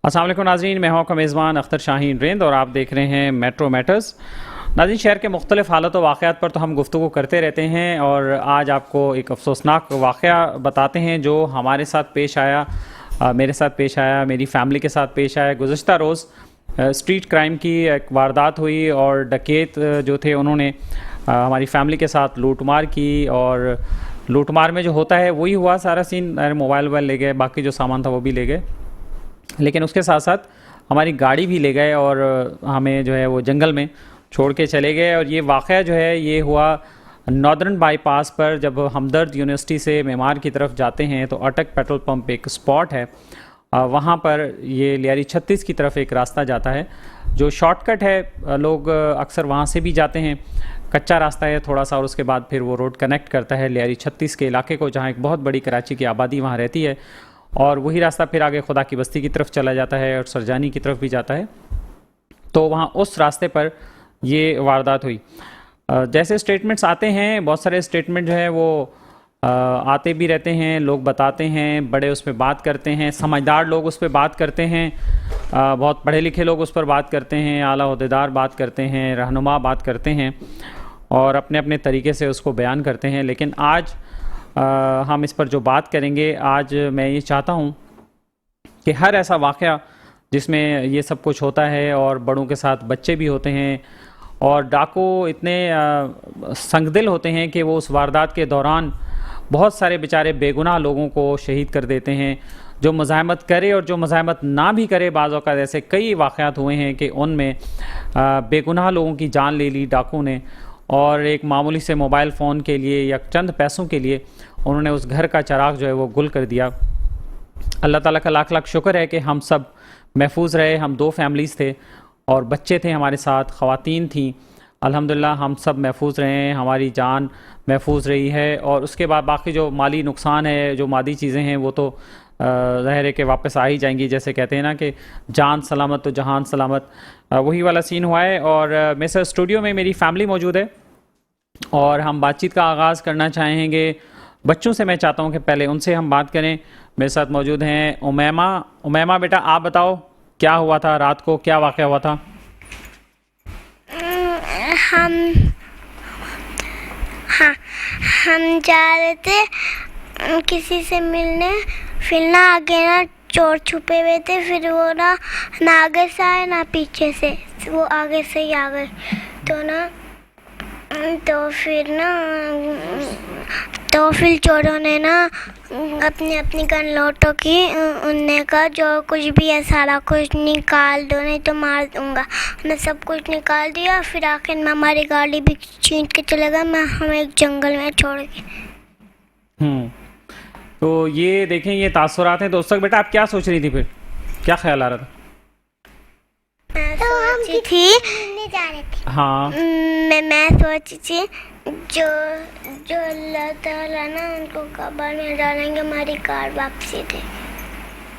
अस्सलाम वालेकुम नाज़रीन, मैं हूं आपका मेज़बान अख्तर शाहीन रिंद और आप देख रहे हैं मेट्रो मैटर्स। नाज़रीन, शहर के मुख्तलिफ़ हालात व वाक़यात पर तो हम गुफ्तगू करते रहते हैं और आज आपको एक अफसोसनाक वाक़या बताते हैं जो हमारे साथ पेश आया, मेरे साथ पेश आया, मेरी फ़ैमिली के साथ पेश आया। गुज़श्ता रोज़ स्ट्रीट क्राइम की एक वारदात हुई और डकैत जो थे उन्होंने हमारी फ़ैमिली के साथ लूटमार की और लूटमार में जो होता है वही हुआ सारा सीन। मोबाइल वोबाइल ले गए, बाकी जो सामान था वो भी ले गए, लेकिन उसके साथ साथ हमारी गाड़ी भी ले गए और हमें जो है वो जंगल में छोड़ के चले गए। और ये वाक़या जो है ये हुआ नॉर्दर्न बाईपास पर, जब हमदर्द यूनिवर्सिटी से मेमार की तरफ जाते हैं तो अटक पेट्रोल पंप एक स्पॉट है, वहाँ पर ये लियारी 36 की तरफ एक रास्ता जाता है जो शॉर्टकट है। लोग अक्सर वहाँ से भी जाते हैं, कच्चा रास्ता है थोड़ा सा, और उसके बाद फिर वो रोड कनेक्ट करता है लियारी 36 के इलाके को, जहाँ एक बहुत बड़ी कराची की आबादी वहाँ रहती है। और वही रास्ता फिर आगे खुदा की बस्ती की तरफ चला जाता है और सरजानी की तरफ भी जाता है। तो वहाँ उस रास्ते पर ये वारदात हुई। जैसे स्टेटमेंट्स आते हैं, बहुत सारे स्टेटमेंट जो है वो आते भी रहते हैं, लोग बताते हैं, बड़े उस पर बात करते हैं, समझदार लोग उस पर बात करते हैं, बहुत पढ़े लिखे लोग उस पर बात करते हैं, आला ओहदेदार बात करते हैं, रहनुमा बात करते हैं और अपने अपने तरीके से उसको बयान करते हैं। लेकिन आज हम इस पर जो बात करेंगे, आज मैं ये चाहता हूँ कि हर ऐसा वाक़या जिसमें ये सब कुछ होता है और बड़ों के साथ बच्चे भी होते हैं और डाकू इतने संगदिल होते हैं कि वो उस वारदात के दौरान बहुत सारे बेचारे बेगुनाह लोगों को शहीद कर देते हैं। जो मज़ाहमत करे और जो मज़ाहमत ना भी करे, बाज़ औक़ात ऐसे कई वाक़यात हुए हैं कि उनमें बेगुनाह लोगों की जान ले ली डाकू ने, और एक मामूली से मोबाइल फ़ोन के लिए या चंद पैसों के लिए उन्होंने उस घर का चिराग जो है वो गुल कर दिया। अल्लाह ताला का लाख लाख शुक्र है कि हम सब महफूज रहे। हम 2 फैमिलीज़ थे और बच्चे थे हमारे साथ, ख़वातीन थीं। अल्हम्दुलिल्लाह हम सब महफूज रहे हैं, हमारी जान महफूज रही है। और उसके बाद बाकी जो माली नुकसान है, जो मादी चीज़ें हैं, वो तो ज़ाहिर है कि वापस आ ही जाएंगी। जैसे कहते हैं ना कि जान सलामत तो जहान सलामत, वही वाला सीन हुआ है। और मेरे साथ स्टूडियो में मेरी फ़ैमिली मौजूद है और हम बातचीत का आगाज़ करना चाहेंगे। बच्चों से मैं चाहता हूं कि पहले उनसे हम बात करें। मेरे साथ मौजूद हैं उमैमा। उमैमा बेटा, आप बताओ क्या हुआ था रात को, क्या वाक़या हुआ था? हम हाँ हम जा रहे थे किसी से मिलने, फिर ना आगे ना चोर छुपे हुए थे, फिर वो ना आगे से आए ना पीछे से, वो आगे से ही आ गए। तो फिर चोरों ने ना अपनी अपनी गन लौटो की, उनने कहा जो कुछ भी है सारा कुछ निकाल दो नहीं तो मार दूंगा। मैं सब कुछ निकाल दिया, फिर आखिर में हमारी गाड़ी भी छींट के चले गए, मैं हमें एक जंगल में छोड़ के। तो ये देखें, ये तासुरात हैं। तो उस वक्त बेटा आप क्या सोच रही थी, फिर क्या ख्याल आ रहा था? मैं सोची थी, हाँ, मैं सोची थी जो अल्लाह ताला ना उनको कब्र में डालेंगे, हमारी कार वापसी थी।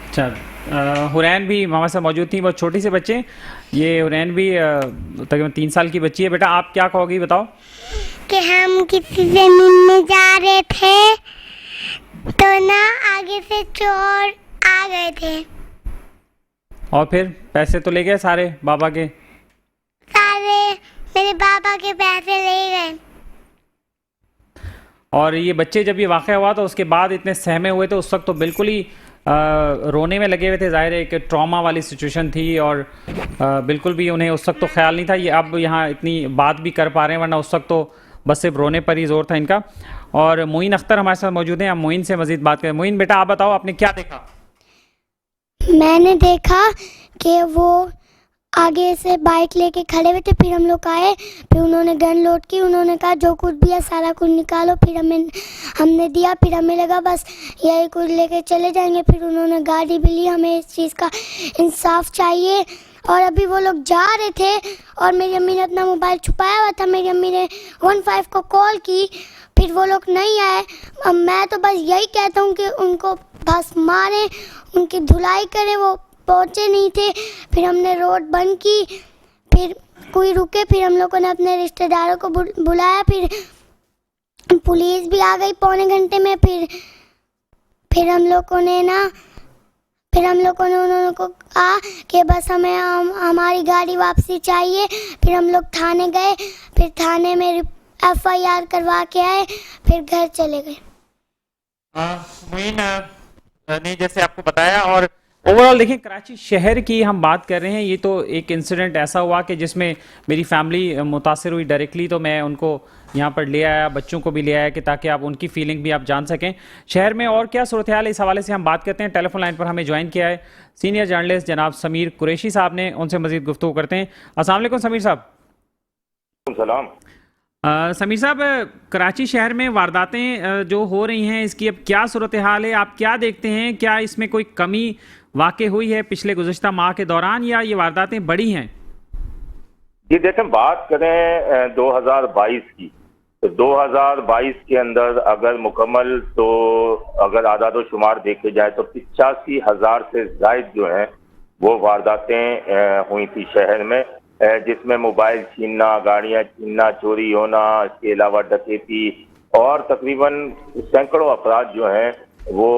अच्छा, हुरैन भी हमारे साथ मौजूद थी, बहुत छोटी से बच्चे। ये हुरैन भी तकरीबन 3 साल की बच्ची है। बेटा आप क्या कहोगी, बताओ? कि हम किसी से मिलने जा रहे थे तो ना आगे से चोर आ गए थे और फिर पैसे तो ले गए सारे बाबा के? सारे मेरे बाबा के पैसे ले गए। और ये बच्चे जब ये वाक़या हुआ तो उसके बाद इतने सहमे हुए थे, उस वक्त तो बिल्कुल ही रोने में लगे हुए थे। ज़ाहिर है कि ट्रॉमा वाली सिचुएशन थी और बिल्कुल भी उन्हें उस वक्त तो ख्याल नहीं था ये अब यहाँ इतनी बात भी कर पा रहे हैं, वरना उस वक्त तो बस सिर्फ रोने पर ही जोर था इनका। और मोइन अख्तर हमारे साथ मौजूद हैं, हम मोइन से मज़ीद बात करें। मोइन बेटा आप बताओ, आपने क्या देखा? मैंने देखा कि वो आगे से बाइक लेके खड़े हुए थे, फिर हम लोग आए, फिर उन्होंने गन लोड की, उन्होंने कहा जो कुछ भी है सारा कुछ निकालो, फिर हमने दिया, फिर हमें लगा बस यही कुछ लेके चले जाएंगे। फिर उन्होंने गाड़ी भी ली, हमें इस चीज़ का इंसाफ चाहिए। और अभी वो लोग जा रहे थे और मेरी अम्मी ने अपना मोबाइल छुपाया हुआ था, मेरी अम्मी ने 15 को कॉल की, फिर वो लोग नहीं आए। अब मैं तो बस यही कहता हूँ कि उनको बस मारें, उनकी धुलाई करें, वो पहुँचे नहीं थे। फिर हमने रोड बंद की, फिर कोई रुके, फिर हम लोगों ने अपने रिश्तेदारों को बुलाया, फिर पुलिस भी आ गई पौने घंटे में। फिर हम लोगों ने ना फिर हम लोगों ने उन्होंने को कहा कि बस हमें हमारी गाड़ी वापसी चाहिए। फिर हम लोग थाने गए, फिर थाने में FIR करवा के आए, फिर घर चले गए। मुइन ने जैसे आपको बताया, और ओवरऑल देखिए कराची शहर की हम बात कर रहे हैं, ये तो एक इंसिडेंट ऐसा हुआ कि जिसमें मेरी फैमिली मुतासिर हुई डायरेक्टली, तो मैं उनको यहाँ पर ले आया, बच्चों को भी ले आया कि ताकि आप उनकी फीलिंग भी आप जान सकें। शहर में और क्या सूरत हाल है, इस हवाले से हम बात करते हैं। टेलीफोन लाइन पर हमें ज्वाइन किया है सीनियर जर्नलिस्ट जनाब समीर कुरैशी साहब ने, उनसे मजीद गुफ्तगू करते हैं। अस्सलाम वालेकुम समीर साहब। सलाम। समीर साहब, कराची शहर में वारदातें जो हो रही हैं, इसकी अब क्या सूरत हाल है, आप क्या देखते हैं? क्या इसमें कोई कमी वाक़ई हुई है पिछले गुज़श्ता माह के दौरान, या ये वारदातें बढ़ी हैं? जी देखें, बात करें 2022 की, तो 2022 के अंदर अगर मुकम्मल तो अगर आदाद शुमार देखे जाए तो 85,000 से ज़ायद जो हैं वो वारदातें हुई थी शहर में, जिसमें मोबाइल छीनना, गाड़ियां छीनना, चोरी होना, इसके अलावा डकैती, और तकरीबन सैकड़ों अफराद जो हैं वो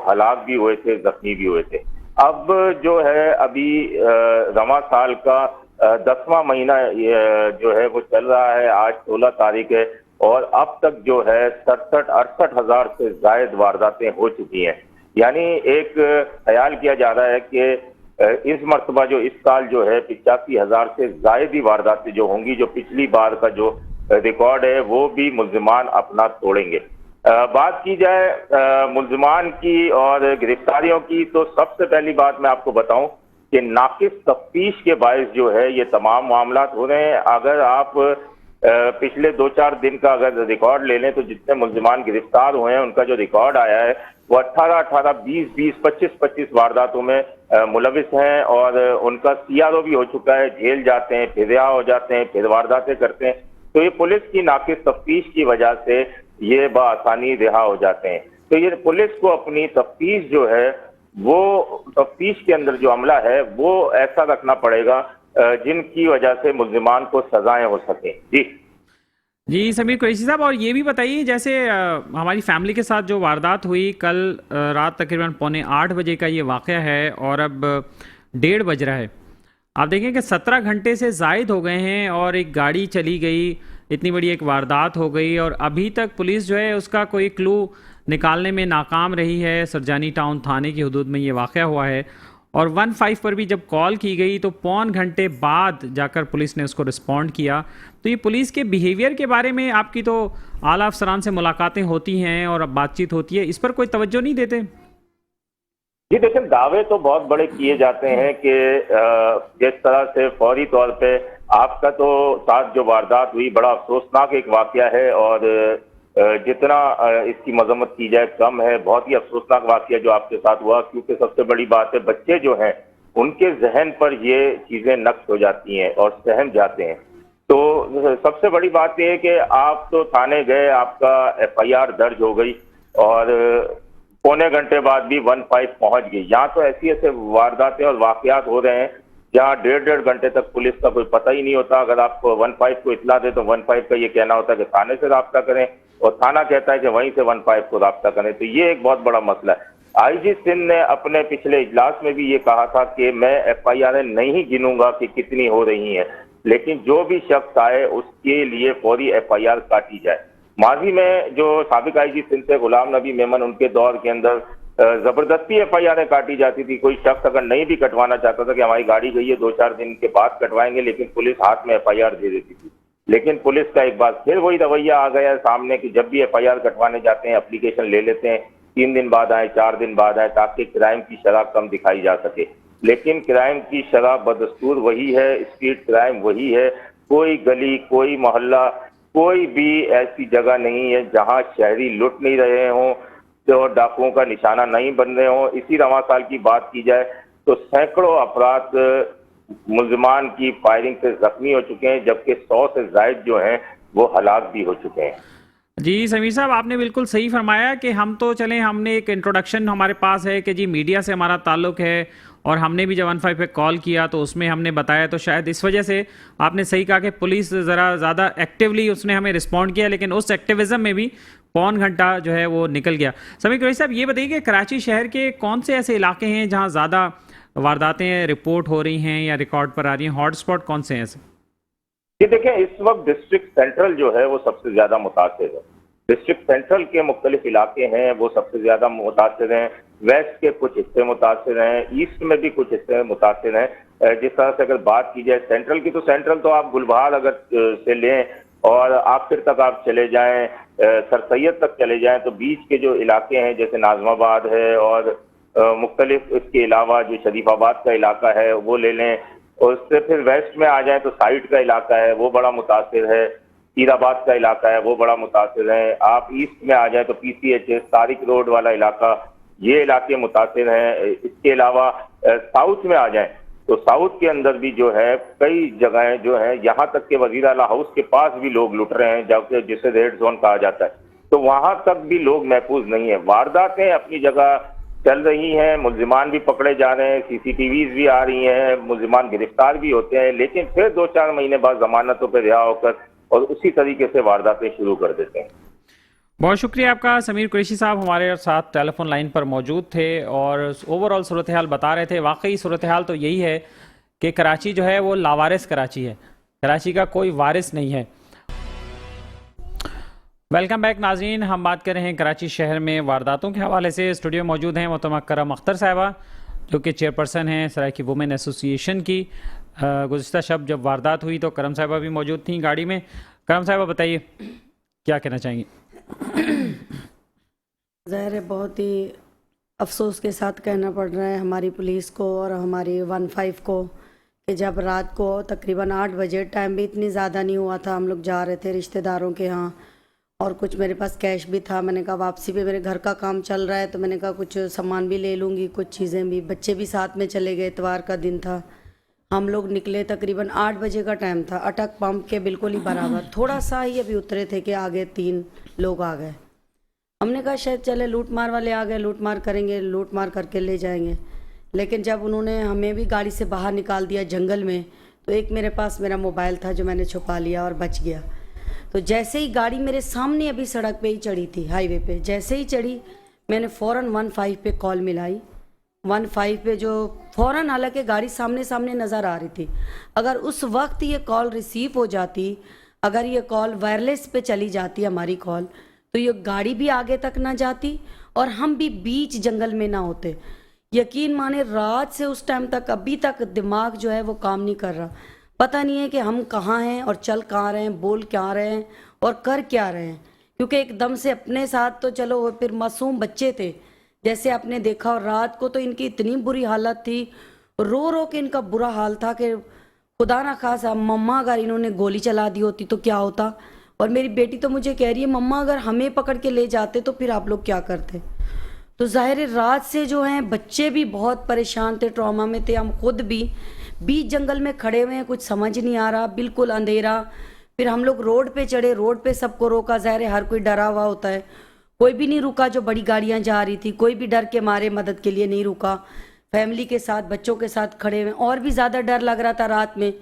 हलाक भी हुए थे, जख्मी भी हुए थे। अब जो है अभी रवां साल का 10वां महीना जो है वो चल रहा है, आज 16 तारीख है, और अब तक जो है 67-68 हजार से जायद वारदातें हो चुकी हैं। यानी एक ख्याल किया जा रहा है कि इस मरतबा जो इस साल जो है 85,000 से जायद ही वारदातें जो होंगी, जो पिछली बार का जो रिकॉर्ड है वो भी मुल्जिमान अपना तोड़ेंगे। बात की जाए मुल्जिमान की और गिरफ्तारियों की, तो सबसे पहली बात मैं आपको बताऊं कि नाकिस तफ्तीश के बायस जो है ये तमाम मामला हो रहे हैं। अगर आप पिछले 2-4 दिन का अगर रिकॉर्ड ले लें तो जितने मुल्जिमान गिरफ्तार हुए हैं उनका जो रिकॉर्ड आया है वो 18-18, 20-20, 25-25 वारदातों में मुलविस हैं, और उनका CRO भी हो चुका है, जेल जाते हैं, फिर रिहा हो जाते हैं, फिर वारदातें करते हैं। तो ये पुलिस की नाकिस तफ्तीश की वजह से ये बआसानी रिहा हो जाते हैं। तो ये पुलिस को अपनी तफ्तीश जो है वो तफ्तीश के अंदर जो अमला है वो ऐसा रखना पड़ेगा जिनकी वजह से मुल्जिमान को सजाएं हो सकें। जी समीर कुरैशी साहब, और ये भी बताइए, जैसे हमारी फैमिली के साथ जो वारदात हुई कल रात तकरीबन 7:45 बजे का ये वाक़या है, और अब 1:30 बज रहा है। आप देखें कि 17 घंटे से ज़ायद हो गए हैं और एक गाड़ी चली गई, इतनी बड़ी एक वारदात हो गई, और अभी तक पुलिस जो है उसका कोई क्लू निकालने में नाकाम रही है। सरजानी टाउन थाने की हदूद में ये वाक़या हुआ है, और 15 पर भी जब कॉल की गई तो पौन घंटे बाद जाकर पुलिस ने उसको रिस्पॉन्ड किया। तो ये पुलिस के बिहेवियर के बारे में आपकी तो आला अफसरान से मुलाकातें होती हैं और अब बातचीत होती है, इस पर कोई तवज्जो नहीं देते? जी देखिए, दावे तो बहुत बड़े किए जाते हैं कि जिस तरह से फौरी तौर पे आपका तो साथ जो वारदात हुई बड़ा अफसोसनाक एक वाकया है, और जितना इसकी मजम्मत की जाए कम है। बहुत ही अफसोसनाक वाकया जो आपके साथ हुआ, क्योंकि सबसे बड़ी बात है बच्चे जो हैं उनके जहन पर ये चीजें नक्श हो जाती हैं और सहम जाते हैं। तो सबसे बड़ी बात यह है कि आप तो थाने गए, आपका FIR दर्ज हो गई, और पौने घंटे बाद भी 15 पहुंच गई। यहाँ तो ऐसी ऐसे वारदातें और वाकयात हो रहे हैं जहाँ 1.5 घंटे तक पुलिस का कोई पता ही नहीं होता। अगर आपको 15 को इतला दे तो 15 का ये कहना होता है कि थाने से रब्ता करें, और थाना कहता है कि वहीं से 15 को रब्ता करें। तो ये एक बहुत बड़ा मसला है। IG सिंध ने अपने पिछले इजलास में भी ये कहा था कि मैं FIR नहीं गिनूंगा कि कितनी हो रही हैं, लेकिन जो भी शख्स आए उसके लिए फौरी FIR काटी जाए। माजी में जो साबिक IG सिंध थे गुलाम नबी मेमन, उनके दौर के अंदर जबरदस्ती FIR काटी जाती थी। कोई शख्स अगर नहीं भी कटवाना चाहता था कि हमारी गाड़ी गई है 2-4 दिन के बाद कटवाएंगे, लेकिन पुलिस हाथ में FIR दे देती थी। लेकिन पुलिस का एक बार फिर वही रवैया आ गया है सामने कि जब भी FIR कटवाने जाते हैं एप्लीकेशन ले लेते हैं, 3 दिन बाद आए, 4 दिन बाद आए, ताकि क्राइम की शरह कम दिखाई जा सके। लेकिन क्राइम की शरह बदस्तूर वही है, स्ट्रीट क्राइम वही है। कोई गली, कोई मोहल्ला, कोई भी ऐसी जगह नहीं है जहां शहरी लुट नहीं रहे हों और डाकुओं का निशाना नहीं बन रहे हों। इसी रवां साल की बात की जाए तो सैकड़ों अफराद मुल्जिमान की फायरिंग से जख्मी हो चुके हैं, जबकि 100 से जायद जो हैं वो हलाक भी हो चुके हैं। जी समीर साहब, आपने बिल्कुल सही फरमाया कि हम तो चलें, हमने एक इंट्रोडक्शन हमारे पास है कि जी मीडिया से हमारा ताल्लुक़ है, और हमने भी जब 15 पे कॉल किया तो उसमें हमने बताया, तो शायद इस वजह से आपने सही कहा कि पुलिस ज़रा ज़्यादा एक्टिवली उसने हमें रिस्पॉन्ड किया। लेकिन उस एक्टिविज़म में भी पौन घंटा जो है वो निकल गया। समीर कुरैशी साहब, ये बताइए कि कराची शहर के कौन से ऐसे इलाके हैं जहां ज़्यादा वारदातें रिपोर्ट हो रही हैं या रिकॉर्ड पर आ रही हैं? हॉटस्पॉट कौन से हैं ऐसे? ये देखें, इस वक्त डिस्ट्रिक्ट सेंट्रल जो है वो सबसे ज्यादा मुतासिर है। डिस्ट्रिक्ट सेंट्रल के मुख्तलिफ इलाके हैं वो सबसे ज्यादा मुतासिर हैं। वेस्ट के कुछ हिस्से मुतासिर हैं, ईस्ट में भी कुछ हिस्से मुतासिर हैं। जिस तरह से अगर बात की जाए सेंट्रल की, तो सेंट्रल तो आप गुलबहार अगर से लें और आखिर तक आप चले जाएं, सर सैयद तक चले जाएं, तो बीच के जो इलाके हैं जैसे नाजमाबाद है और मुख्तलिफ इसके अलावा जो शरीफाबाद का इलाका है वो ले लें, और उससे फिर वेस्ट में आ जाए तो साइड का इलाका है वो बड़ा मुतासिर है, हीराबाद का इलाका है वो बड़ा मुतासिर है। आप ईस्ट में आ जाए तो PCHS तारिक रोड वाला इलाका, ये इलाके मुतासिर हैं। इसके अलावा साउथ में आ जाए तो साउथ के अंदर भी जो है कई जगहें जो है, यहाँ तक के वजीर आला हाउस के पास भी लोग लुट रहे हैं, जबकि जिसे रेड जोन कहा जाता है, तो वहां तक भी लोग महफूज नहीं है। वारदातें अपनी जगह चल रही हैं, मुल्जिमान भी पकड़े जा रहे हैं, CCTVs भी आ रही हैं, मुल्जिमान गिरफ्तार भी होते हैं, लेकिन फिर 2-4 महीने बाद जमानतों पर रिहा होकर और उसी तरीके से वारदातें शुरू कर देते हैं। बहुत शुक्रिया आपका। समीर कुरैशी साहब हमारे साथ टेलीफोन लाइन पर मौजूद थे और ओवरऑल सूरत हाल बता रहे थे। वाकई सूरत हाल तो यही है कि कराची जो है वो लावारिस कराची है, कराची का कोई वारिस नहीं है। वेलकम बैक नाज़रीन, हम बात कर रहे हैं कराची शहर में वारदातों के हवाले से। स्टूडियो मौजूद हैं मोहतरमा करम अख्तर साहिबा, जो कि चेयरपर्सन हैं सराइकी वुमेन एसोसिएशन की। गुज़िश्ता शब जब वारदात हुई तो करम साहिबा भी मौजूद थी गाड़ी में। करम साहिबा बताइए क्या कहना चाहेंगी? ज़ाहिर है बहुत ही अफसोस के साथ कहना पड़ रहा है हमारी पुलिस को और हमारी 15 को कि जब रात को तकरीबन 8 बजे, टाइम भी इतनी ज़्यादा नहीं हुआ था, हम लोग जा रहे थे रिश्तेदारों के यहाँ और कुछ मेरे पास कैश भी था। मैंने कहा वापसी पे मेरे घर का काम चल रहा है तो मैंने कहा कुछ सामान भी ले लूँगी, कुछ चीज़ें भी, बच्चे भी साथ में चले गए, इतवार का दिन था। हम लोग निकले तकरीबन 8 बजे का टाइम था, अटक पंप के बिल्कुल ही बराबर, थोड़ा सा ही अभी उतरे थे कि आगे 3 लोग आ गए। हमने कहा शायद चले लूट मार वाले आ गए, लूट मार करेंगे, लूट मार करके ले जाएंगे। लेकिन जब उन्होंने हमें भी गाड़ी से बाहर निकाल दिया जंगल में, तो एक मेरे पास मेरा मोबाइल था जो मैंने छुपा लिया और बच गया। तो जैसे ही गाड़ी मेरे सामने अभी सड़क पे ही चढ़ी थी, हाईवे पे, जैसे ही चढ़ी मैंने फ़ौरन 15 पे कॉल मिलाई। 15 पे जो फ़ौरन, हालांकि गाड़ी सामने सामने नज़र आ रही थी, अगर उस वक्त ये कॉल रिसीव हो जाती, अगर ये कॉल वायरलेस पे चली जाती हमारी कॉल, तो ये गाड़ी भी आगे तक ना जाती और हम भी बीच जंगल में ना होते। यकीन माने रात से उस टाइम तक अभी तक दिमाग जो है वो काम नहीं कर रहा। पता नहीं है कि हम कहाँ हैं और चल कहाँ रहे हैं, बोल क्या रहे हैं और कर क्या रहे हैं, क्योंकि एकदम से अपने साथ तो चलो वो फिर मासूम बच्चे थे जैसे आपने देखा, और रात को तो इनकी इतनी बुरी हालत थी, रो रो के इनका बुरा हाल था कि खुदा ना खासा मम्मा अगर इन्होंने गोली चला दी होती तो क्या होता। और मेरी बेटी तो मुझे कह रही है मम्मा अगर हमें पकड़ के ले जाते तो फिर आप लोग क्या करते। तो ज़ाहिर है रात से जो हैं बच्चे भी बहुत परेशान थे, ट्रॉमा में थे, हम खुद भी बीच जंगल में खड़े हुए हैं, कुछ समझ नहीं आ रहा, बिल्कुल अंधेरा। फिर हम लोग रोड पे चढ़े, रोड पे सबको रोका, ज़ाहिर है हर कोई डरा हुआ होता है, कोई भी नहीं रुका, जो बड़ी गाड़ियाँ जा रही थी कोई भी डर के मारे मदद के लिए नहीं रुका। फैमिली के साथ बच्चों के साथ खड़े हुए, और भी ज़्यादा डर लग रहा था रात में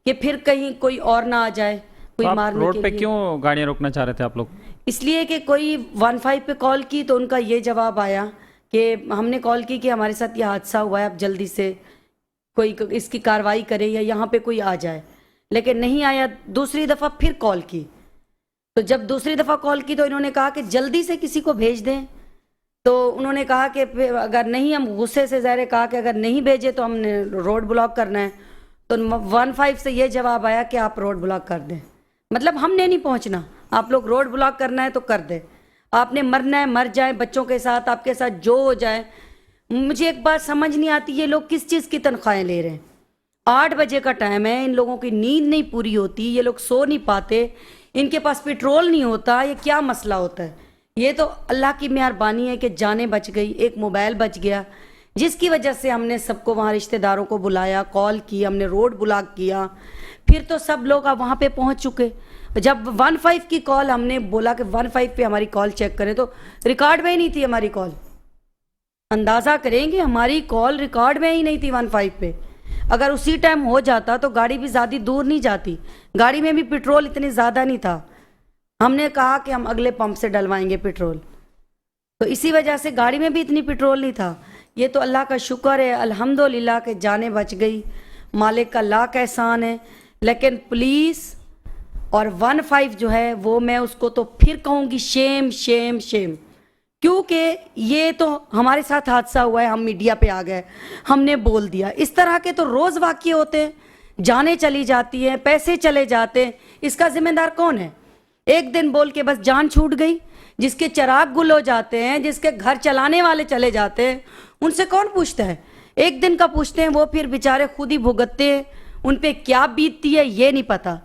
कि फिर कहीं कोई और ना आ जाए कोई मारने रोड के पे लिए। क्यों गाड़ियाँ रोकना चाह रहे थे आप लोग? इसलिए कि कोई 15 पे कॉल की तो उनका ये जवाब आया कि हमने कॉल की कि हमारे साथ ये हादसा हुआ है, अब जल्दी से कोई इसकी कार्रवाई करे या यहाँ पे कोई आ जाए, लेकिन नहीं आया। दूसरी दफ़ा फिर कॉल की, तो जब दूसरी दफ़ा कॉल की तो इन्होंने कहा कि जल्दी से किसी को भेज दें। तो उन्होंने कहा कि अगर नहीं, हम गुस्से से ज़ाहिर कहा कि अगर नहीं भेजे तो हमने रोड ब्लॉक करना है। तो 15 से ये जवाब आया कि आप रोड ब्लॉक कर दें, मतलब हमने नहीं पहुंचना, आप लोग रोड ब्लॉक करना है तो कर दे, आपने मरना है मर जाए, बच्चों के साथ आपके साथ जो हो जाए। मुझे एक बात समझ नहीं आती, ये लोग किस चीज़ की तनख्वाहें ले रहे हैं? 8 बजे का टाइम है, इन लोगों की नींद नहीं पूरी होती, ये लोग सो नहीं पाते, इनके पास पेट्रोल नहीं होता, ये क्या मसला होता है? ये तो अल्लाह की मेहरबानी है कि जानें बच गई, एक मोबाइल बच गया, जिसकी वजह से हमने सबको वहाँ रिश्तेदारों को बुलाया, कॉल की, हमने रोड ब्लॉक किया, फिर तो सब लोग अब वहाँ पे पहुँच चुके। जब 15 की कॉल हमने बोला कि 15 पे हमारी कॉल चेक करें तो रिकॉर्ड में ही नहीं थी हमारी कॉल। अंदाज़ा करेंगे हमारी कॉल रिकॉर्ड में ही नहीं थी 15 पे। अगर उसी टाइम हो जाता तो गाड़ी भी ज़्यादा दूर नहीं जाती, गाड़ी में भी पेट्रोल इतने ज़्यादा नहीं था। हमने कहा कि हम अगले पंप से डलवाएंगे पेट्रोल, तो इसी वजह से गाड़ी में भी इतनी पेट्रोल नहीं था। ये तो अल्लाह का शुक्र है, अल्हम्दुलिल्लाह के जाने बच गई, मालिक का लाख एहसान है। लेकिन पुलिस और 15 जो है वो मैं उसको तो फिर कहूँगी शेम शेम शेम, क्योंकि ये तो हमारे साथ हादसा हुआ है, हम मीडिया पे आ गए, हमने बोल दिया। इस तरह के तो रोज़ वाक़ये होते हैं, जाने चली जाती है, पैसे चले जाते हैं, इसका जिम्मेदार कौन है? एक दिन बोल के बस जान छूट गई। जिसके चिराग गुल हो जाते हैं, जिसके घर चलाने वाले चले जाते हैं, उनसे कौन पूछता है? एक दिन का पूछते हैं, वो फिर बेचारे खुद ही भुगतते हैं, उन पे क्या बीतती है ये नहीं पता।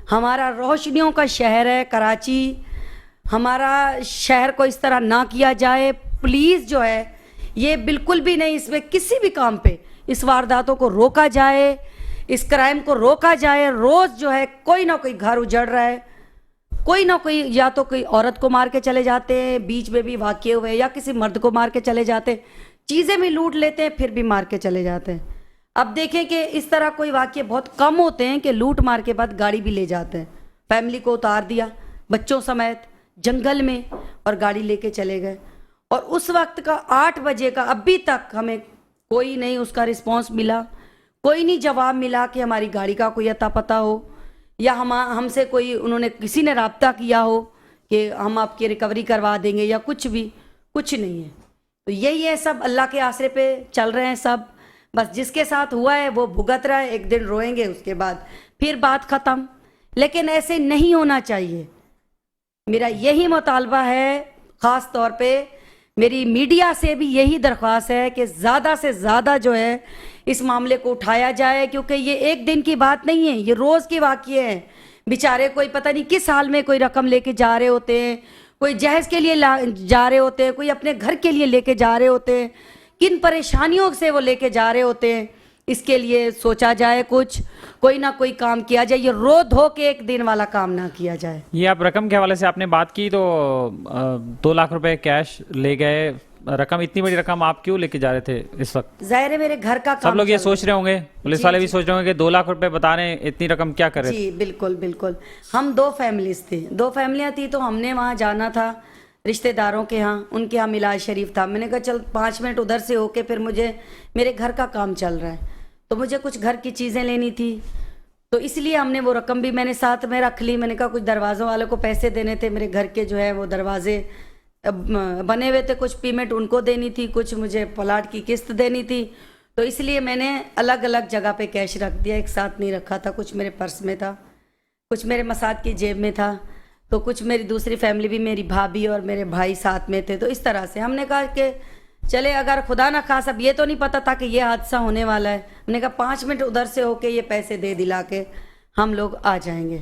हमारा रोशनियों का शहर है कराची, हमारा शहर को इस तरह ना किया जाए। पुलिस जो है ये बिल्कुल भी नहीं, इसमें किसी भी काम पे इस वारदातों को रोका जाए, इस क्राइम को रोका जाए। रोज़ जो है कोई ना कोई घर उजड़ रहा है, कोई ना कोई, या तो कोई औरत को मार के चले जाते हैं, बीच में भी वाक़ये हुए, या किसी मर्द को मार के चले जाते हैं, चीज़ें भी लूट लेते हैं फिर भी मार के चले जाते हैं। अब देखें कि इस तरह कोई वाक़ये बहुत कम होते हैं कि लूट मार के बाद गाड़ी भी ले जाते हैं। फैमिली को उतार दिया बच्चों समेत जंगल में और गाड़ी लेके चले गए। और उस वक्त का 8 बजे का अभी तक हमें कोई नहीं उसका रिस्पॉन्स मिला, कोई नहीं जवाब मिला कि हमारी गाड़ी का कोई अता पता हो, या हमसे कोई उन्होंने किसी ने रब्ता किया हो कि हम आपकी रिकवरी करवा देंगे या कुछ भी, कुछ नहीं है। तो यही है, सब अल्लाह के आसरे पे चल रहे हैं सब। बस जिसके साथ हुआ है वो भुगत रहा है, एक दिन रोएंगे उसके बाद फिर बात ख़त्म। लेकिन ऐसे नहीं होना चाहिए। मेरा यही मुतालबा है, ख़ास तौर पे मेरी मीडिया से भी यही दरख्वास्त है कि ज़्यादा से ज़्यादा जो है इस मामले को उठाया जाए, क्योंकि ये एक दिन की बात नहीं है, ये रोज़ के वाक़ये हैं। बेचारे कोई पता नहीं किस हाल में कोई रकम लेके जा रहे होते हैं, कोई जहेज़ के लिए जा रहे होते हैं, कोई अपने घर के लिए लेके जा रहे होते हैं, किन परेशानियों से वो लेके जा रहे होते हैं। इसके लिए सोचा जाए, कुछ कोई ना कोई काम किया जाए, ये रो धो के एक दिन वाला काम ना किया जाए। ये आप रकम के हवाले से आपने बात की, तो 2 लाख रुपए कैश ले गए, रकम, इतनी बड़ी रकम आप क्यों लेके जा रहे थे इस वक्त? जाहिर है मेरे घर का काम। सब लोग ये सोच रहे होंगे, पुलिस वाले भी सोच रहे होंगे कि 2 लाख रुपए बता रहे हैं, इतनी रकम क्या करे? जी बिल्कुल बिल्कुल। हम 2 फैमिलीज थे, 2 फैमिलियाँ थी, तो हमने वहाँ जाना था रिश्तेदारों के यहाँ, उनके यहाँ मिलाद शरीफ था। मैंने कहा चल 5 मिनट उधर से होके फिर मुझे मेरे घर का काम चल रहा है, तो मुझे कुछ घर की चीज़ें लेनी थी, तो इसलिए हमने वो रकम भी मैंने साथ में रख ली। मैंने कहा कुछ दरवाज़ों वाले को पैसे देने थे, मेरे घर के जो है वो दरवाजे बने हुए थे, कुछ पेमेंट उनको देनी थी, कुछ मुझे प्लाट की किस्त देनी थी, तो इसलिए मैंने अलग अलग जगह पे कैश रख दिया, एक साथ नहीं रखा था। कुछ मेरे पर्स में था, कुछ मेरे मसाद की जेब में था, तो कुछ मेरी दूसरी फैमिली भी, मेरी भाभी और मेरे भाई साथ में थे। तो इस तरह से हमने कहा कि चले, अगर खुदा ना खास, अब ये तो नहीं पता था कि ये हादसा होने वाला है, हमने कहा 5 मिनट उधर से होके ये पैसे दे दिला के हम लोग आ जाएंगे,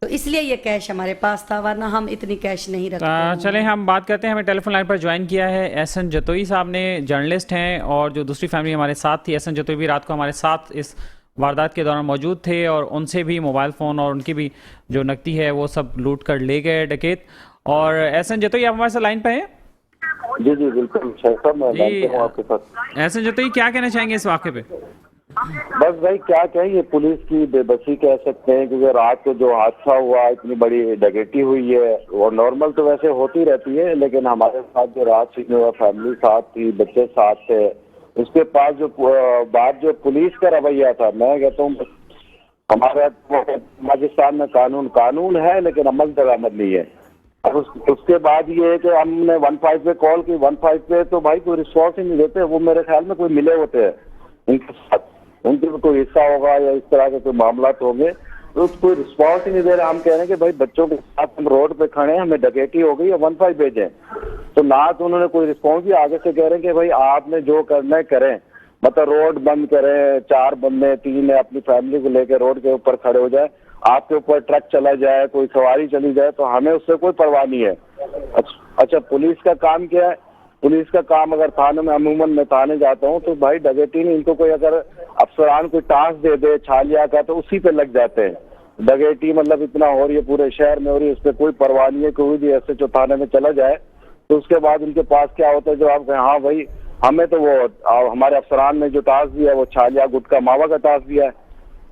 तो इसलिए ये कैश हमारे पास था, वरना हम इतनी कैश नहीं रखते। चलें हम बात करते हैं, हमें टेलीफोन लाइन पर ज्वाइन किया है एहसन जतोई साहब ने, जर्नलिस्ट हैं, और जो दूसरी फैमिली हमारे साथ थी, एहसन जतोई भी रात को हमारे साथ इस वारदात के दौरान मौजूद थे, और उनसे भी मोबाइल फ़ोन और उनकी भी जो नकदी है वो सब लूट कर ले गए डकैत। और एहसन जतोई आप हमारे साथ लाइन पर हैं? जी जी बिल्कुल, मैं लाइन पे हूं आपके साथ। एहसन जतोई क्या कहना चाहेंगे इस वाक़े पे? बस भाई क्या कहें, पुलिस की बेबसी कह सकते हैं, क्योंकि रात को जो हादसा हुआ, इतनी बड़ी डकैती हुई है, और नॉर्मल तो वैसे होती रहती है, लेकिन हमारे साथ जो रात सीखने हुआ, फैमिली साथ थी, बच्चे साथ थे, उसके पास जो बाद जो पुलिस का रवैया था, मैं कहता हूँ हमारे पाकिस्तान में कानून है, लेकिन अमल दरामद नहीं है। अब उसके बाद ये है कि हमने 15 पे कॉल की, 15 पे तो भाई कोई रिस्पॉन्स ही नहीं देते। वो मेरे ख्याल में कोई मिले होते हैं उनके साथ, उनके भी कोई हिस्सा होगा या इस तरह के कोई मामला होंगे, तो कोई रिस्पॉन्स ही नहीं दे रहे। हम कह रहे हैं कि भाई बच्चों के साथ हम रोड पे खड़े हैं, हमें डकैती हो गई है, 15 भेजें, तो ना तो उन्होंने कोई रिस्पॉन्स दिया। आगे से कह रहे हैं कि भाई आपने जो करना है करें, मतलब रोड बंद करें, 4 बंदे 3 अपनी फैमिली को लेकर रोड के ऊपर खड़े हो जाए, आपके ऊपर ट्रक चला जाए, कोई सवारी चली जाए, तो हमें उससे कोई परवाह नहीं है। अच्छा पुलिस का काम क्या है? पुलिस का काम, अगर थाने में, अमूमन मैं थाने जाता हूँ तो भाई डकैती नहीं, इनको कोई अगर अफसरान कोई टास्क दे दे छालिया का, तो उसी पे लग जाते हैं। डकैती मतलब इतना हो रही है, पूरे शहर में हो रही है, उस पर कोई परवाह नहीं है। कोई भी ऐसे जो थाने में चला जाए तो उसके बाद उनके पास क्या होता है, जो आप कहें हाँ भाई हमें तो वो हमारे अफसरान ने जो टास्क दिया वो छालिया गुटका मावा का टास्क दिया है।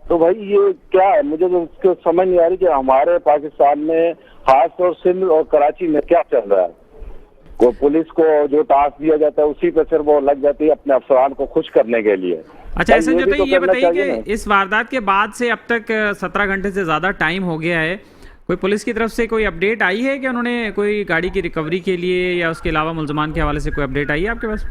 तो भाई ये क्या है, मुझे तो उसको समझ नहीं आ रही कि हमारे पाकिस्तान में खास तौर सिंध और कराची में क्या चल रहा है, वो पुलिस को जो टास्क दिया जाता है उसी पे फिर वो लग जाती है अपने अफसरान को खुश करने के लिए। अच्छा, ऐसे जो तो ये बताइए चाहिए कि इस वारदात के बाद से अब तक 17 घंटे से ज़्यादा टाइम हो गया है, कोई पुलिस की तरफ से कोई अपडेट आई है कि उन्होंने कोई गाड़ी की रिकवरी के लिए या उसके अलावा मुल्ज़मान के हवाले से कोई अपडेट आई है आपके पास?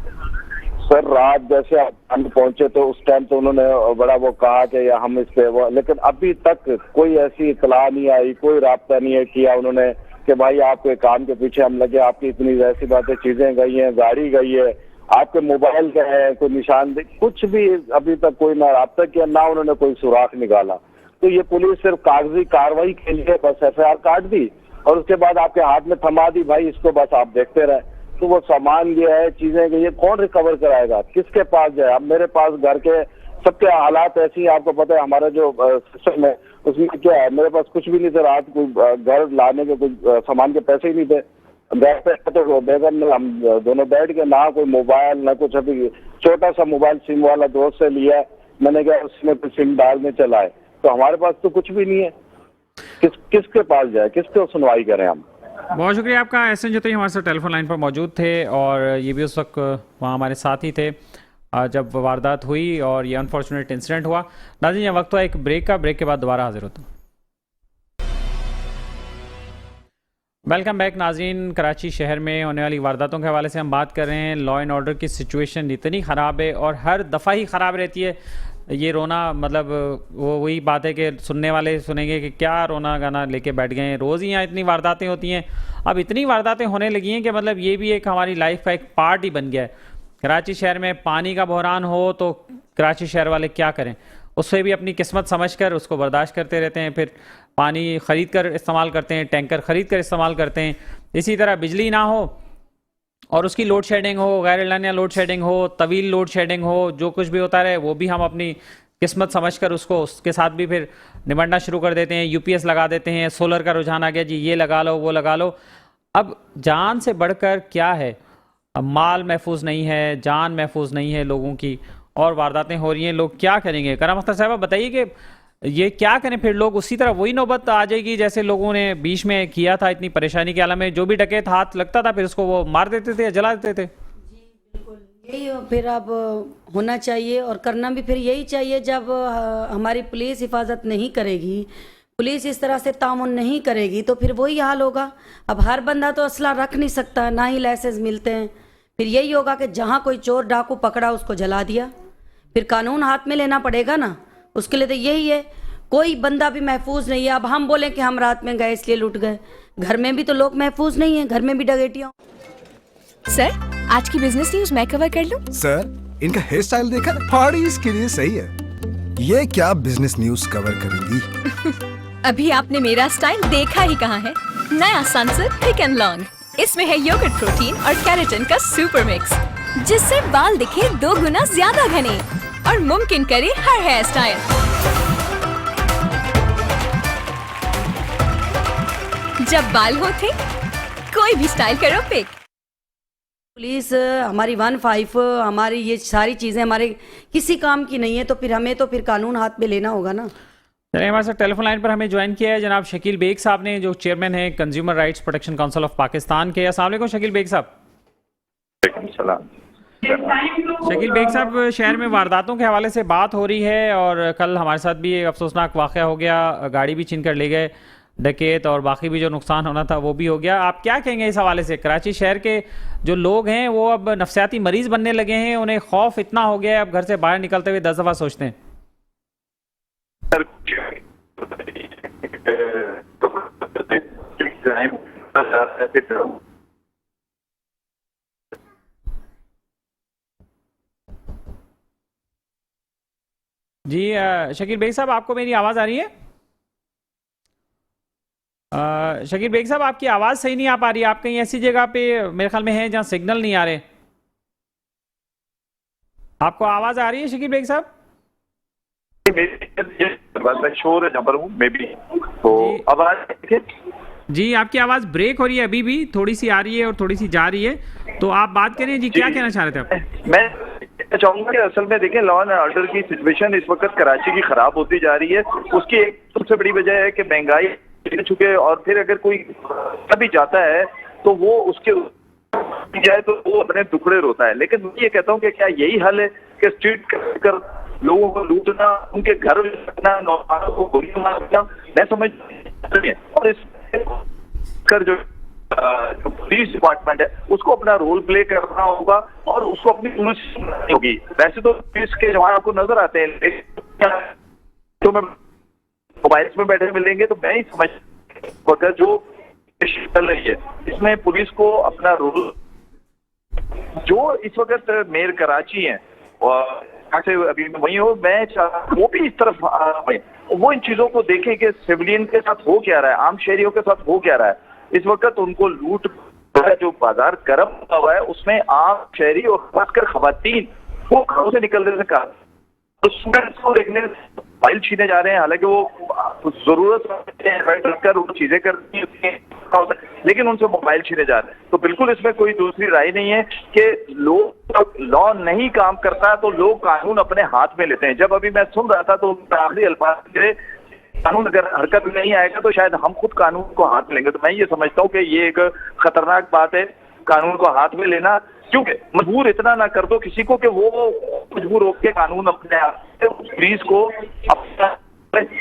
सर रात जैसे हम पहुंचे तो उस टाइम तो उन्होंने बड़ा वो कहा कि या हम इस पे वो, लेकिन अभी तक कोई ऐसी इतला नहीं आई, कोई राब्ता नहीं है किया उन्होंने कि भाई आपके काम के पीछे हम लगे, आपकी इतनी ऐसी बातें, चीजें गई हैं, गाड़ी गई है, आपके मोबाइल का है कोई निशानदेही, कुछ भी अभी तक कोई ना राब्ता किया, ना उन्होंने कोई सुराख निकाला। तो ये पुलिस सिर्फ कागजी कार्रवाई के लिए बस FIR काट दी और उसके बाद आपके हाथ में थमा दी, भाई इसको बस आप देखते रहे। तो वो सामान गया है, चीजें गई है, कौन रिकवर कराएगा, किसके पास जाए? अब मेरे पास घर के सबके हालात ऐसी हैं, आपको पता है हमारा जो सिस्टम है उसमें क्या है, मेरे पास कुछ भी नहीं था, रात कोई घर लाने के कुछ सामान के पैसे ही नहीं थे। बैग पे तो बेगम में हम दोनों बैठ के, ना कोई मोबाइल ना कुछ, अभी छोटा सा मोबाइल सिम वाला दोस्त से लिया, मैंने कहा उसमें तो सिम डालने चला है, तो हमारे पास तो कुछ भी नहीं है, किसके पास जाए, किसको सुनवाई करें हम? बहुत शुक्रिया आपका। एसएन जोतई हमारे साथ टेलीफोन लाइन पर मौजूद थे और ये भी उस वक्त वहाँ हमारे साथ ही थे जब वारदात हुई और ये अनफॉर्चुनेट इंसिडेंट हुआ। नाज़रीन, ये वक्त हुआ एक ब्रेक का, ब्रेक के बाद दोबारा हाजिर होता हूँ। वेलकम बैक नाज़रीन। कराची शहर में होने वाली वारदातों के हवाले से हम बात कर रहे हैं। लॉ एंड ऑर्डर की सिचुएशन इतनी ख़राब है और हर दफ़ा ही ख़राब रहती है। ये रोना मतलब वो वही बात है कि सुनने वाले सुनेंगे कि क्या रोना गाना लेके बैठ गए हैं। रोज़ ही यहाँ इतनी वारदातें होती हैं, अब इतनी वारदातें होने लगी हैं कि मतलब ये भी एक हमारी लाइफ का एक पार्ट ही बन गया है। कराची शहर में पानी का बहरान हो तो कराची शहर वाले क्या करें, उससे भी अपनी किस्मत समझकर उसको बर्दाश्त करते रहते हैं, फिर पानी ख़रीद कर इस्तेमाल करते हैं, टैंकर ख़रीद कर इस्तेमाल करते हैं। इसी तरह बिजली ना हो और उसकी लोड शेडिंग हो, गैर एलानिया लोड शेडिंग हो, तवील लोड शेडिंग हो, जो कुछ भी होता रहे वो भी हम अपनी किस्मत समझकर उसको उसके साथ भी फिर निपटना शुरू कर देते हैं। UPS लगा देते हैं, सोलर का रुझान आ गया जी, ये लगा लो वो लगा लो। अब जान से बढ़कर क्या है, अब माल महफूज नहीं है, जान महफूज नहीं है लोगों की और वारदातें हो रही हैं, लोग क्या करेंगे? करम अख्तर साहब बताइए कि ये क्या करें? फिर लोग उसी तरह वही नौबत आ जाएगी जैसे लोगों ने बीच में किया था, इतनी परेशानी के आलम में जो भी डकैत हाथ लगता था फिर उसको वो मार देते थे या जला देते थे। यही फिर अब होना चाहिए और करना भी फिर यही चाहिए। जब हमारी पुलिस हिफाजत नहीं करेगी, पुलिस इस तरह से तामुन नहीं करेगी तो फिर वही हाल होगा। अब हर बंदा तो असला रख नहीं सकता, ना ही लाइसेंस मिलते हैं। फिर यही होगा कि जहाँ कोई चोर डाकू पकड़ा उसको जला दिया, फिर कानून हाथ में लेना पड़ेगा ना। उसके लिए तो यही है, कोई बंदा भी महफूज नहीं है। अब हम बोलें कि हम रात में गए इसलिए लुट गए, घर में भी तो लोग महफूज नहीं है, घर में भी डकैतियां। सर, आज की बिजनेस न्यूज मैं कवर कर लूं? सर, इनका हेयर स्टाइल देखा, पार्टीज के लिए सही है। ये क्या बिजनेस न्यूज कवर करेंगी? अभी आपने मेरा स्टाइल देखा ही कहाँ है। नया सनसिल्क थिक एंड लॉन्ग, इसमें है योगर्ट प्रोटीन और केराटिन का सुपर मिक्स, जिससे बाल दिखे 2 गुना ज्यादा घने और मुमकिन करे हर हेयर स्टाइल। जब बाल हो थे, कोई भी स्टाइल करो पिक। पुलिस हमारी 15 हमारी ये सारी चीजें हमारे किसी काम की नहीं है, तो फिर हमें तो फिर कानून हाथ में लेना होगा ना। चलिए, हमारे साथ टेलीफोन लाइन पर हमें ज्वाइन किया है जनाब शकील बेग साहब ने, जो चेयरमैन है consumer rights protection council of Pakistan के। अस्सलाम वालेकुम शकील बेग साहब। शकील बेग साहब, शहर में वारदातों के हवाले से बात हो रही है और कल हमारे साथ भी एक अफसोसनाक वाक़या हो गया, गाड़ी भी छीन कर ले गए डकैत और बाकी भी जो नुकसान होना था वो भी हो गया। आप क्या कहेंगे इस हवाले से? कराची शहर के जो लोग हैं वो अब नफसियाती मरीज बनने लगे हैं, उन्हें खौफ इतना हो गया है अब घर से बाहर निकलते हुए 10 दफ़ा सोचते हैं। जी शकील बेग साहब, आपको मेरी आवाज़ आ रही है? शकील बेग साहब, आपकी आवाज़ सही नहीं आ पा रही है। आप कहीं ऐसी जगह पे मेरे ख्याल में हैं जहाँ सिग्नल नहीं आ रहे। आपको आवाज़ आ रही है शकील बेग साहब? शोर है जहाँ पर हूँ मैं भी, तो आवाज़ जी आपकी आवाज़ ब्रेक हो रही है, अभी भी थोड़ी सी आ रही है और थोड़ी सी जा रही है, तो आप बात करें जी, क्या कहना चाह रहे थे आप? मैं चाहूंगा कि असल में देखें, लॉ एंड ऑर्डर की सिचुएशन इस वक्त कराची की खराब होती जा रही है। उसकी एक सबसे बड़ी वजह है कि महंगाई ले चुके, और फिर अगर कोई भी जाता है तो वो उसके जाए तो वो अपने टुकड़े रोता है। लेकिन मैं ये कहता हूँ कि क्या यही हल है कि स्ट्रीट कर लोगों को लूटना, उनके घर में रखना, नौजवानों को गोलियां मारना? मैं समझ नहीं है। और इस कर जो पुलिस डिपार्टमेंट है उसको अपना रोल प्ले करना होगा और उसको अपनी पुलिस बनानी होगी। वैसे तो पुलिस के जवान आपको नजर आते हैं, तो मैं मोबाइल्स में बैठे मिलेंगे, तो मैं ही समझ अगर जो चल रही है इसमें पुलिस को अपना रोल, जो इस वक्त मेयर कराची है और से अभी वही हो, मैं वो भी इस तरफ वो इन चीजों को देखें कि सिविलियन के साथ हो क्या रहा है, आम शहरियों के साथ हो क्या रहा है। इस वक्त उनको लूट जो बाजार गर्म हुआ है उसमें आम शहरी और खासकर खवातीन वो घरों से निकलने से कहा तो स्टूडेंट्स को देखने मोबाइल छीने जा रहे हैं। हालांकि वो जरूरत रखकर वो चीजें करती हैं लेकिन उनसे मोबाइल छीने जा रहे हैं। तो बिल्कुल इसमें कोई दूसरी राय नहीं है कि लोग लॉ नहीं काम करता तो लोग कानून अपने हाथ में लेते हैं। जब अभी मैं सुन रहा था तो आखिरी अल्फाज कानून अगर हरकत में नहीं आएगा तो शायद हम खुद कानून को हाथ में लेंगे। तो मैं ये समझता हूँ कि ये एक खतरनाक बात है कानून को हाथ में लेना, क्योंकि मजबूर इतना ना कर दो किसी को कि वो मजबूर होकर कानून अपने आप पुलिस को अपना,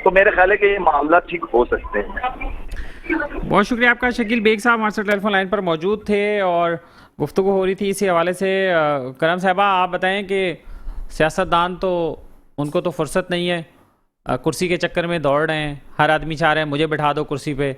तो मेरे ख्याल है कि ये मामला ठीक हो सकते हैं। बहुत शुक्रिया आपका। शकील बेग साहब हमारे साथ टेलीफोन लाइन पर मौजूद थे और गुफ्तगू हो रही थी इसी हवाले से। करम साहबा, आप बताएं कि सियासतदान तो उनको तो फुर्सत नहीं है, कुर्सी के चक्कर में दौड़ रहे हैं, हर आदमी चाह रहे हैं मुझे बैठा दो कुर्सी पे,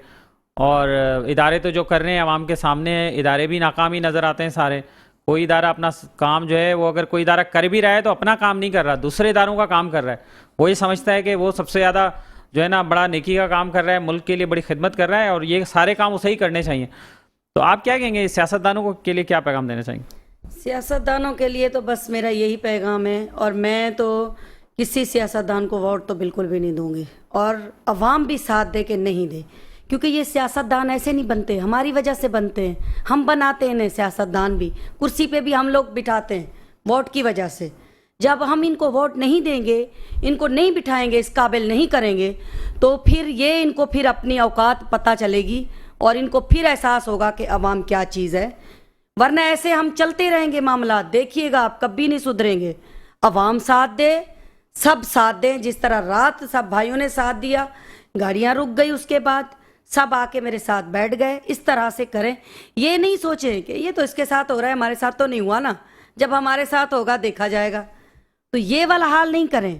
और इदारे तो जो कर रहे हैं आवाम के सामने इदारे भी नाकामी नज़र आते हैं सारे। कोई इदारा अपना काम जो है वो अगर कोई इदारा कर भी रहा है तो अपना काम नहीं कर रहा, दूसरे इदारों का काम कर रहा है। वो ये समझता है कि वो सबसे ज़्यादा जो है ना बड़ा नेकी का काम कर रहा है, मुल्क के लिए बड़ी खिदमत कर रहा है और ये सारे काम उसे ही करने चाहिए। तो आप क्या कहेंगे, सियासतदानों को के लिए क्या पैगाम देना चाहेंगे? सियासतदानों के लिए तो बस मेरा यही पैगाम है, और मैं तो किसी सियासतदान को वोट तो बिल्कुल भी नहीं दूंगी और अवाम भी साथ दे के नहीं दे, क्योंकि ये सियासतदान ऐसे नहीं बनते, हमारी वजह से बनते हैं। हम बनाते हैं इन्हें सियासतदान भी, कुर्सी पे भी हम लोग बिठाते हैं वोट की वजह से। जब हम इनको वोट नहीं देंगे, इनको नहीं बिठाएंगे, इस काबिल नहीं करेंगे, तो फिर ये इनको फिर अपनी औकात पता चलेगी और इनको फिर एहसास होगा कि अवाम क्या चीज़ है। वरना ऐसे हम चलते रहेंगे मामला, देखिएगा आप कभी नहीं सुधरेंगे। अवाम साथ दे, सब साथ दें, जिस तरह रात सब भाइयों ने साथ दिया, गाड़ियाँ रुक गई, उसके बाद सब आके मेरे साथ बैठ गए, इस तरह से करें। ये नहीं सोचें कि ये तो इसके साथ हो रहा है, हमारे साथ तो नहीं हुआ ना, जब हमारे साथ होगा देखा जाएगा। तो ये वाला हाल नहीं करें,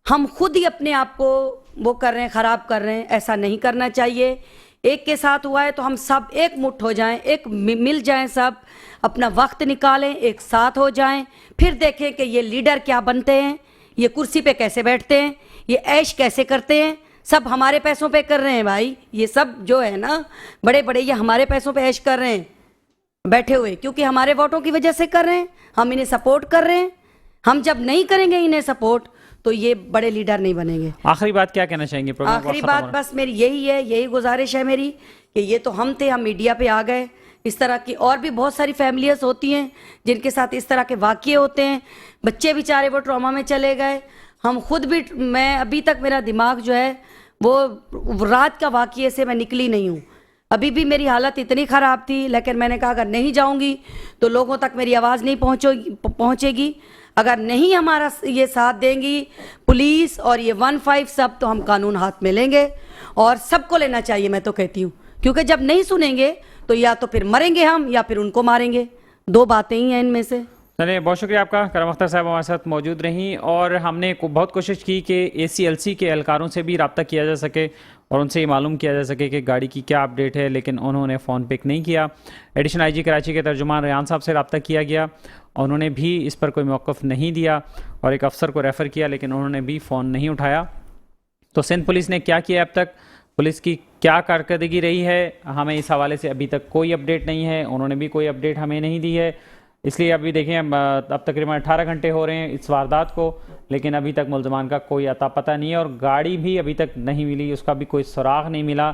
हम खुद ही अपने आप को वो कर रहे हैं, ख़राब कर रहे हैं। ऐसा नहीं करना चाहिए। एक के साथ हुआ है तो हम सब एक मुट्ठ हो जाएं, एक मिल जाएं, सब अपना वक्त निकालें, एक साथ हो जाएं, फिर देखें कि ये लीडर क्या बनते हैं, ये कुर्सी पे कैसे बैठते हैं, ये ऐश कैसे करते हैं। सब हमारे पैसों पे कर रहे हैं भाई, ये सब जो है ना बड़े बड़े, ये हमारे पैसों पे ऐश कर रहे हैं बैठे हुए, क्योंकि हमारे वोटों की वजह से कर रहे हैं, हम इन्हें सपोर्ट कर रहे हैं। हम जब नहीं करेंगे इन्हें सपोर्ट तो ये बड़े लीडर नहीं बनेंगे। आखिरी बात क्या कहना चाहेंगे? आखिरी बात बस मेरी यही है, यही गुजारिश है मेरी कि ये तो हम थे, हम मीडिया पे आ गए। इस तरह की और भी बहुत सारी फैमिलीज होती हैं जिनके साथ इस तरह के वाक़ये होते हैं, बच्चे बेचारे वो ट्रॉमा में चले गए, हम खुद भी, मैं अभी तक मेरा दिमाग जो है वो रात का वाक़ये से मैं निकली नहीं हूँ। अभी भी मेरी हालत इतनी ख़राब थी, लेकिन मैंने कहा अगर नहीं जाऊँगी तो लोगों तक मेरी आवाज़ नहीं पहुँचेगी। अगर नहीं हमारा ये साथ देंगी पुलिस और ये 15 सब, तो हम कानून हाथ में लेंगे और सबको लेना चाहिए, मैं तो कहती हूँ, क्योंकि जब नहीं सुनेंगे तो या तो फिर मरेंगे हम या फिर उनको मारेंगे, दो बातें ही हैं इनमें से। चलिए, बहुत शुक्रिया आपका। करम अख्तर साहब हमारे साथ मौजूद रहीं और हमने बहुत कोशिश की कि ACLC के एहलकारों से भी रब्ता किया जा सके और उनसे ये मालूम किया जा सके कि गाड़ी की क्या अपडेट है, लेकिन उन्होंने फ़ोन पिक नहीं किया। एडिशनल IG कराची के तर्जुमान रेहान साहब से रब्ता किया गया, उन्होंने भी इस पर कोई मौक़िफ़ नहीं दिया और एक अफसर को रेफ़र किया, लेकिन उन्होंने भी फ़ोन नहीं उठाया। तो सिंध पुलिस ने क्या किया अब तक, पुलिस की क्या कारकर्दगी रही है, हमें इस हवाले से अभी तक कोई अपडेट नहीं है, उन्होंने भी कोई अपडेट हमें नहीं दी है। इसलिए अभी देखें, अब तकरीबन 18 घंटे हो रहे हैं इस वारदात को, लेकिन अभी तक मुल्ज़मान का कोई अता पता नहीं है और गाड़ी भी अभी तक नहीं मिली, उसका भी कोई सुराग नहीं मिला।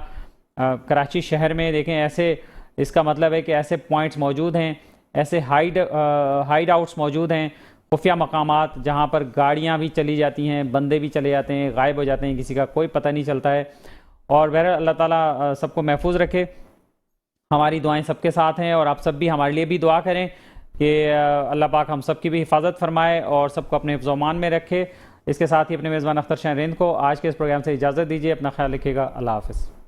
कराची शहर में देखें, ऐसे इसका मतलब है कि ऐसे पॉइंट्स मौजूद हैं, ऐसे हाइड आउट्स मौजूद हैं, खुफिया मकामात, जहाँ पर गाड़ियाँ भी चली जाती हैं, बंदे भी चले जाते हैं, गायब हो जाते हैं, किसी का कोई पता नहीं चलता है। और बहरहाल अल्लाह ताला सबको महफूज रखे। हमारी दुआएं सबके साथ हैं और आप सब भी हमारे लिए भी दुआ करें कि अल्लाह पाक हम सब की भी हिफाजत फरमाए और सबको अपने हिफ्ज़-ओ-अमान में रखे। इसके साथ ही अपने मेज़बान अख्तर शाह रिंद को आज के इस प्रोग्राम से इजाज़त दीजिए। अपना ख्याल रखिएगा। अल्लाह हाफ़िज़।